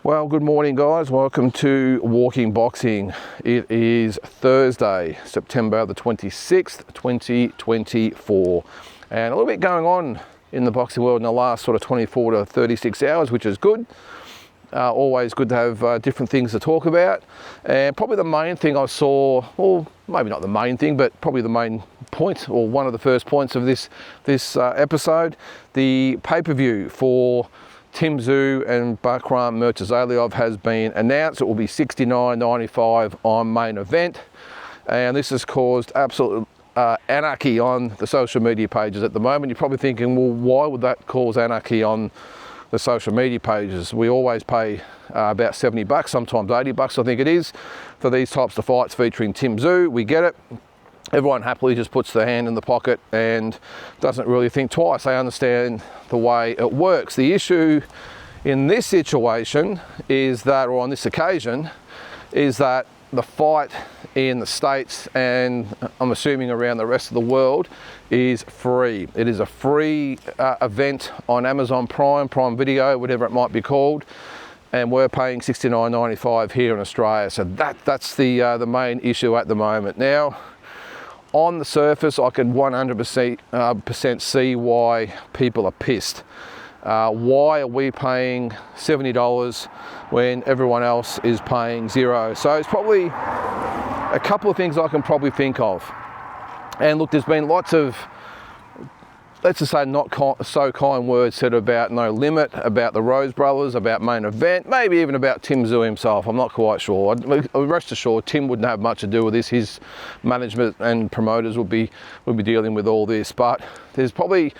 Well, good morning guys, welcome to Walking Boxing. It is Thursday, September the 26th, 2024, and a little bit going on in the boxing world in the last sort of 24 to 36 hours, which is good. Always good to have different things to talk about, and probably the main thing I saw, or maybe not the main thing, but probably the main point, or one of the first points of this episode, the pay-per-view for Tszyu and Berlanga Murtazalyov has been announced. It will be $69.95 on main event, and this has caused absolute anarchy on the social media pages at the moment. You're probably thinking, well, why would that cause anarchy on the social media pages? We always pay about $70, sometimes $80 I think it is, for these types of fights featuring Tszyu. We get it. Everyone happily just puts their hand in the pocket and doesn't really think twice. They understand the way it works. The issue in this situation is that, or on this occasion, is that the fight in the States, and I'm assuming around the rest of the world, is free. It is a free event on Amazon Prime Video, whatever it might be called, and we're paying $69.95 here in Australia. So that's the main issue at the moment. Now, on the surface, I can 100% see why people are pissed. Why are we paying $70 when everyone else is paying $0? So it's probably a couple of things I can probably think of. And look, there's been lots of, let's just say, not so kind words said about No Limit, about the Rose Brothers, about main event, maybe even about Tszyu himself. I'm not quite sure. Rest assured, Tim wouldn't have much to do with this. His management and promoters would be dealing with all this. But there's probably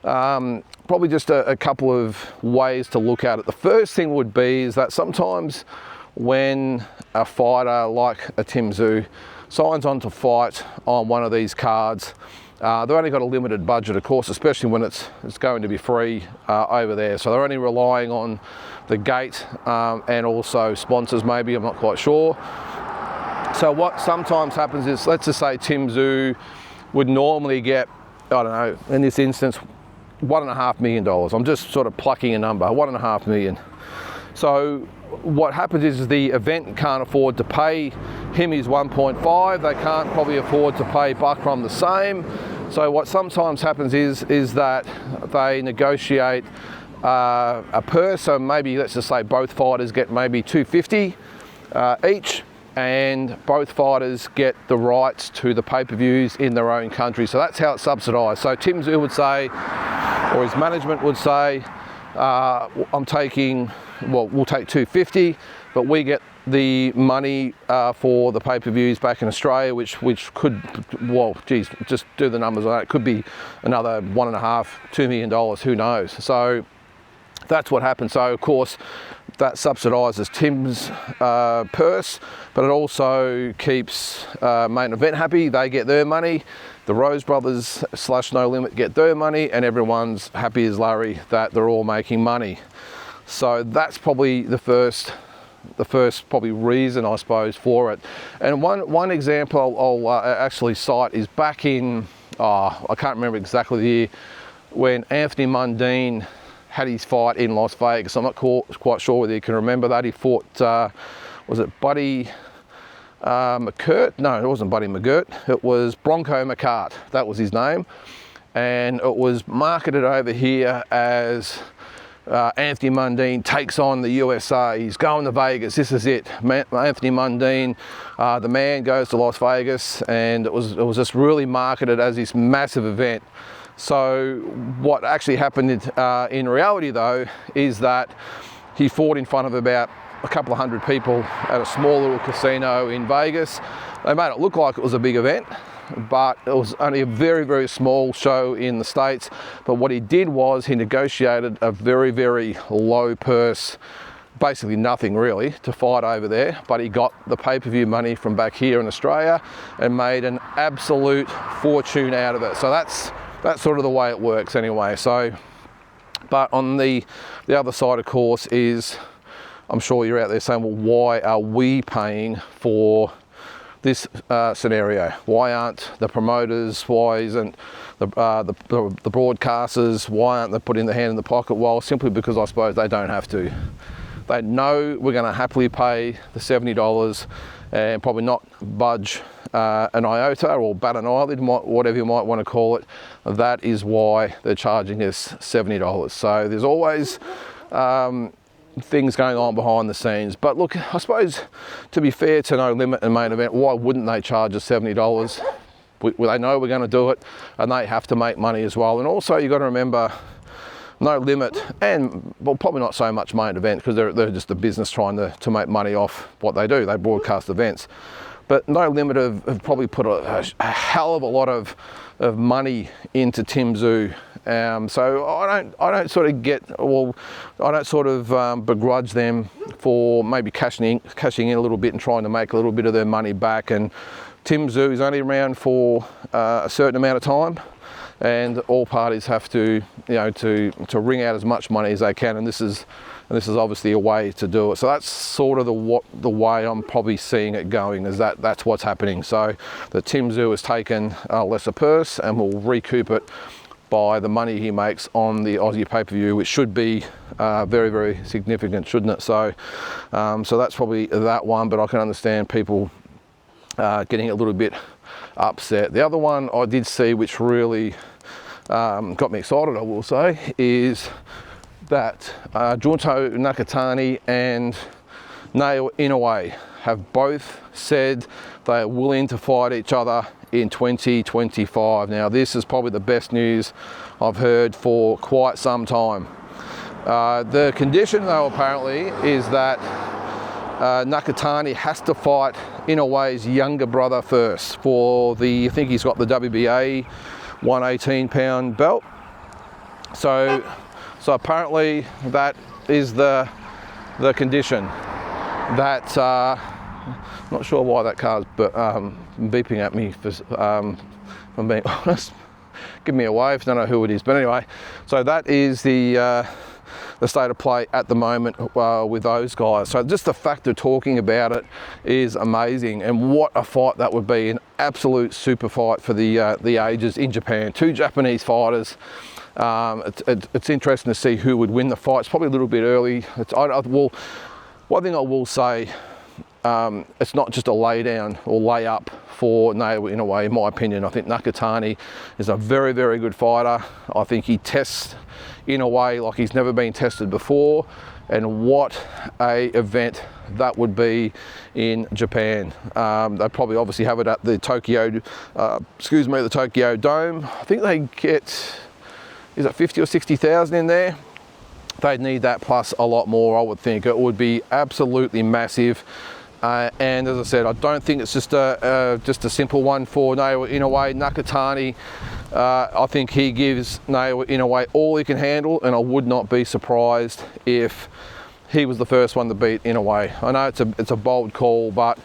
just a couple of ways to look at it. The first thing would be is that sometimes when a fighter like a Tszyu signs on to fight on one of these cards, they've only got a limited budget, of course, especially when it's going to be free over there. So they're only relying on the gate and also sponsors, maybe, I'm not quite sure. So what sometimes happens is, let's just say Tszyu would normally get, I don't know, in this instance, $1.5 million. I'm just sort of plucking a number, $1.5 million. So what happens is the event can't afford to pay him his 1.5. They can't probably afford to pay Berlanga the same. So what sometimes happens is that they negotiate a purse. So maybe, let's just say both fighters get maybe $250 each, and both fighters get the rights to the pay-per-views in their own country. So that's how it's subsidised. So Tszyu would say, or his management would say, we'll take $250, but we get the money for the pay-per-views back in Australia, which could, well, geez, just do the numbers on that. It could be another $1.5–2 million, who knows? So that's what happens. So of course, that subsidises Tim's purse, but it also keeps main event happy. They get their money. The Rose Brothers / No Limit get their money, and everyone's happy as Larry that they're all making money. So that's probably the first probably reason, I suppose, for it. And one example I'll actually cite is back in, I can't remember exactly the year, when Anthony Mundine had his fight in Las Vegas. I'm not quite sure whether you can remember that. He fought, was it Buddy McGirt? No, it wasn't Buddy McGirt. It was Bronco McCart. That was his name. And it was marketed over here as Anthony Mundine takes on the USA. He's going to Vegas. This is it. Anthony Mundine, the man, goes to Las Vegas, and it was just really marketed as this massive event. So what actually happened in reality, though, is that he fought in front of about a couple of hundred people at a small little casino in Vegas. They made it look like it was a big event, but it was only a very, very small show in the States. But what he did was he negotiated a very, very low purse, basically nothing really, to fight over there. But he got the pay-per-view money from back here in Australia and made an absolute fortune out of it. So that's sort of the way it works anyway. So, but on the other side, of course, is, I'm sure you're out there saying, well, why are we paying for this scenario? Why aren't the promoters, why isn't the broadcasters, why aren't they putting their hand in the pocket? Well, simply because I suppose they don't have to. They know we're going to happily pay the $70 and probably not budge an iota or bat an eyelid, whatever you might want to call it. That is why they're charging us $70. So there's always things going on behind the scenes. But look, I suppose to be fair to No Limit and Main Event, why wouldn't they charge us $70? They know we're going to do it, and they have to make money as well. And also you've got to remember, No Limit, and well, probably not so much Main Event, because they're just a business trying to make money off what they do. They broadcast events. But No Limit have probably put a hell of a lot of money into Tszyu. So I don't sort of get, well, I don't sort of begrudge them for maybe cashing in a little bit and trying to make a little bit of their money back. And Tszyu is only around for a certain amount of time, and all parties have to, you know, to wring out as much money as they can. And this is obviously a way to do it. So that's sort of the way I'm probably seeing it going, is that's what's happening. So the Tszyu has taken a lesser purse and will recoup it by the money he makes on the Aussie pay-per-view, which should be very, very significant, shouldn't it? So so that's probably that one, but I can understand people getting a little bit upset. The other one I did see, which really got me excited, I will say, is that Junto Nakatani and Inoue have both said they are willing to fight each other in 2025. Now, this is probably the best news I've heard for quite some time. The condition, though, apparently, is that Nakatani has to fight Inoue's younger brother first for the, I think he's got the WBA 118-pound belt. So apparently that is the condition. That I'm not sure why that car's beeping at me, if I'm being honest. Give me a wave, don't know who it is, but anyway. So that is the state of play at the moment with those guys. So just the fact of talking about it is amazing, and what a fight that would be, an absolute super fight for the ages in Japan. Two Japanese fighters. It's interesting to see who would win the fight. It's probably a little bit early. Well, one thing I will say, it's not just a lay down or lay up for Inoue, in my opinion. I think Nakatani is a very, very good fighter. I think he tests Inoue like he's never been tested before, and what a event that would be in Japan. They probably obviously have it at the Tokyo, the Tokyo Dome. I think they get, is it 50 or 60,000 in there? They'd need that plus a lot more, I would think. It would be absolutely massive. And as I said, I don't think it's just a simple one for Inoue. Nakatani, I think he gives Inoue all he can handle, and I would not be surprised if he was the first one to beat Inoue. I know it's a bold call, but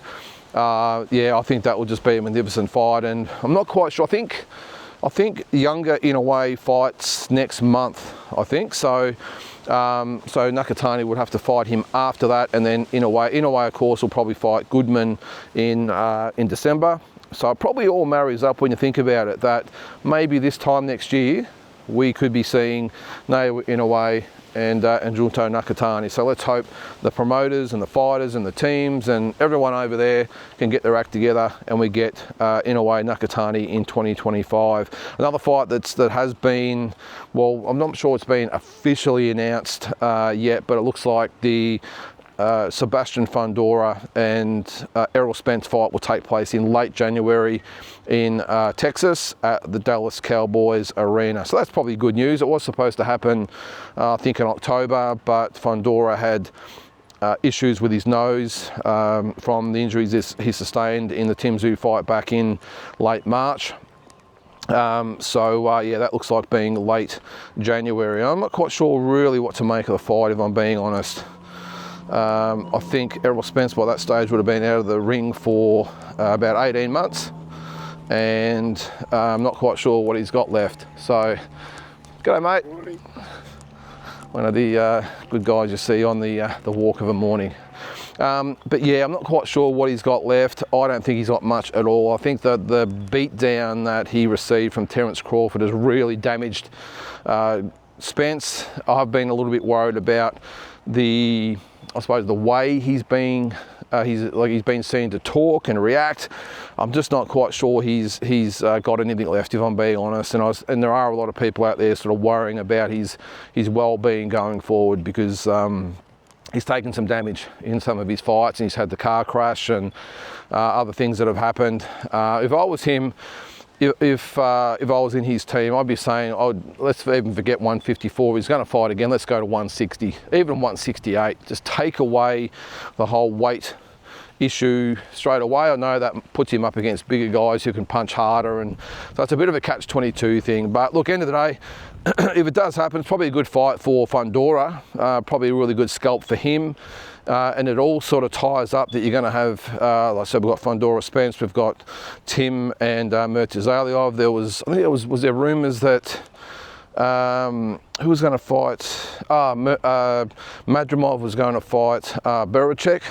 yeah, I think that will just be a magnificent fight. And I'm not quite sure. I think younger Inoue fights next month, I think. So Nakatani would have to fight him after that, and then Inoue, of course, will probably fight Goodman in December. So it probably all marries up when you think about it, that maybe this time next year we could be seeing Inoue and Junto Nakatani. So let's hope the promoters and the fighters and the teams and everyone over there can get their act together, and we get Inoue Nakatani in 2025. Another fight that has been, well, I'm not sure it's been officially announced yet, but it looks like the Sebastian Fundora and Errol Spence fight will take place in late January in Texas at the Dallas Cowboys Arena. So that's probably good news. It was supposed to happen, I think, in October, but Fundora had issues with his nose from the injuries he sustained in the Tszyu fight back in late March. Yeah, that looks like being late January. I'm not quite sure really what to make of the fight, if I'm being honest. I think Errol Spence by that stage would have been out of the ring for about 18 months, and I'm not quite sure what he's got left. So, g'day mate. One of the good guys you see on the walk of a morning. But yeah, I'm not quite sure what he's got left. I don't think he's got much at all. I think that the beat down that he received from Terence Crawford has really damaged Spence. I've been a little bit worried about I suppose the way he's been seen to talk and react. I'm just not quite sure he's got anything left, if I'm being honest. And there are a lot of people out there sort of worrying about his well-being going forward, because he's taken some damage in some of his fights, and he's had the car crash and other things that have happened. If I was him, if I was in his team, I'd be saying, let's even forget 154. He's going to fight again. Let's go to 160, even 168. Just take away the whole weight issue straight away. I know that puts him up against bigger guys who can punch harder, and so it's a bit of a catch-22 thing. But look, end of the day, if it does happen, it's probably a good fight for Fundora, probably a really good scalp for him. And it all sort of ties up that you're going to have, like I said, we've got Fundora Spence, we've got Tim and Murtazaliov. Was there rumours that who was going to fight? Madrimov was going to fight Berechek,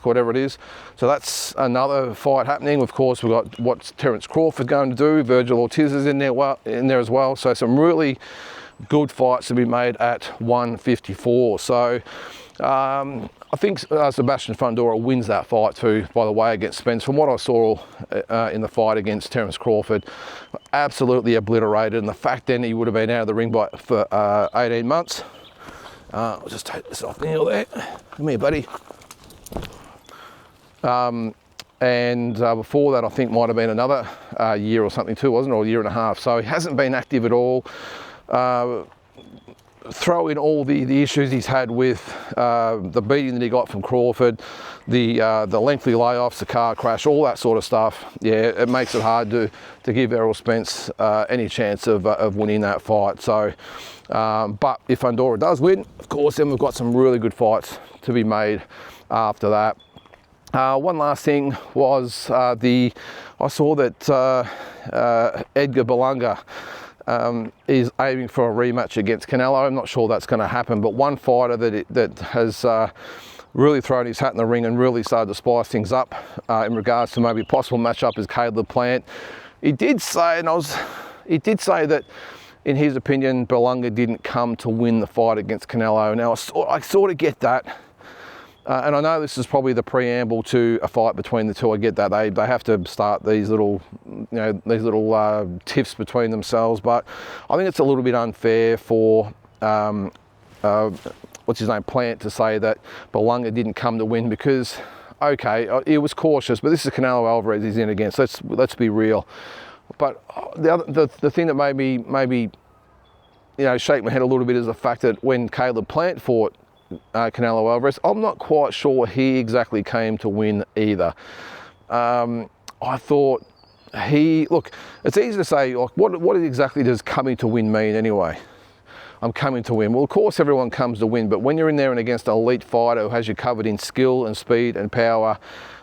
whatever it is. So that's another fight happening. Of course, we've got what's Terence Crawford going to do. Virgil Ortiz is in there as well. So some really good fights to be made at 154. So I think Sebastian Fundora wins that fight too, by the way, against Spence. From what I saw in the fight against Terence Crawford, absolutely obliterated. And the fact then he would have been out of the ring for 18 months. I'll just take this off Neil there. Come here, buddy. And before that, I think might have been another year or something too, wasn't it? Or a year and a half. So he hasn't been active at all. Throw in all the issues he's had with the beating that he got from Crawford, the lengthy layoffs, the car crash, all that sort of stuff. Yeah, it makes it hard to give Errol Spence any chance of winning that fight. So, but if Fundora does win, of course, then we've got some really good fights to be made after that. One last thing was I saw that Edgar Berlanga is aiming for a rematch against Canelo. I'm not sure that's going to happen, but one fighter that has really thrown his hat in the ring and really started to spice things up in regards to maybe possible matchup is Caleb Plant. He did say that in his opinion, Berlanga didn't come to win the fight against Canelo. Now I sort of get that. And I know this is probably the preamble to a fight between the two. I get that they have to start these little, tiffs between themselves. But I think it's a little bit unfair for what's his name, Plant, to say that Berlanga didn't come to win, because okay, he was cautious, but this is Canelo Alvarez he's in against. Let's be real. But the thing that made me shake my head a little bit is the fact that when Caleb Plant fought Canelo Alvarez, I'm not quite sure he exactly came to win either. I thought it's easy to say, like, what exactly does coming to win mean anyway? I'm coming to win. Well, of course everyone comes to win, but when you're in there and against an elite fighter who has you covered in skill and speed and power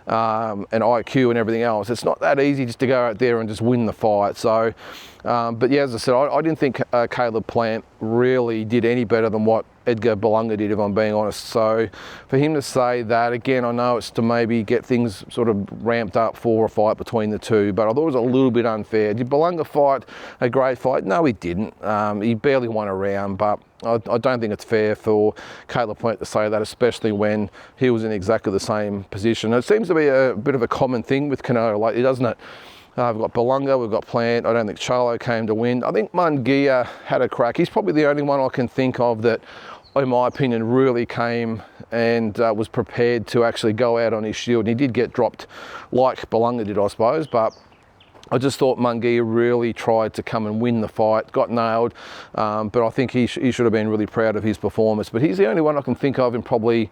and IQ and everything else, it's not that easy just to go out there and just win the fight. So, but yeah, as I said, I didn't think Caleb Plant really did any better than what Edgar Berlanga did, if I'm being honest. So for him to say that, again, I know it's to maybe get things sort of ramped up for a fight between the two, but I thought it was a little bit unfair. Did Berlanga fight a great fight? No, he didn't. He barely won a round, but I don't think it's fair for Caleb Plant to say that, especially when he was in exactly the same position. It seems to be a bit of a common thing with Canelo lately, doesn't it? We've got Berlanga, we've got Plant. I don't think Charlo came to win. I think Munguia had a crack. He's probably the only one I can think of that, in my opinion, really came and was prepared to actually go out on his shield. And he did get dropped like Berlanga did, I suppose, but I just thought Munguia really tried to come and win the fight, got nailed, but I think he should have been really proud of his performance. But he's the only one I can think of in probably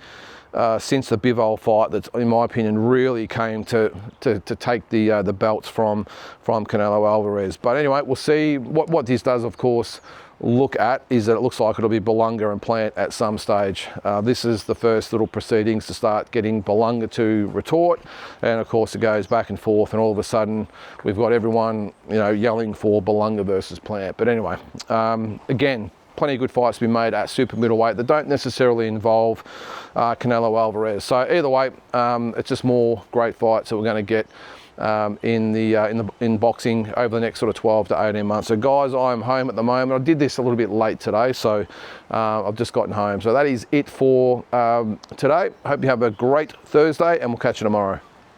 since the Bivol fight that, in my opinion, really came to take the belts from Canelo Alvarez. But anyway, we'll see. What this does, of course, look at is that it looks like it'll be Berlanga and Plant at some stage. This is the first little proceedings to start getting Berlanga to retort, and of course it goes back and forth, and all of a sudden we've got everyone yelling for Berlanga versus Plant. But anyway, again, plenty of good fights to be made at super middleweight that don't necessarily involve Canelo Alvarez. So either way, it's just more great fights that we're going to get in boxing over the next sort of 12 to 18 months. So guys, I'm home at the moment. I did this a little bit late today, so I've just gotten home. So that is it for today. Hope you have a great Thursday, and we'll catch you tomorrow.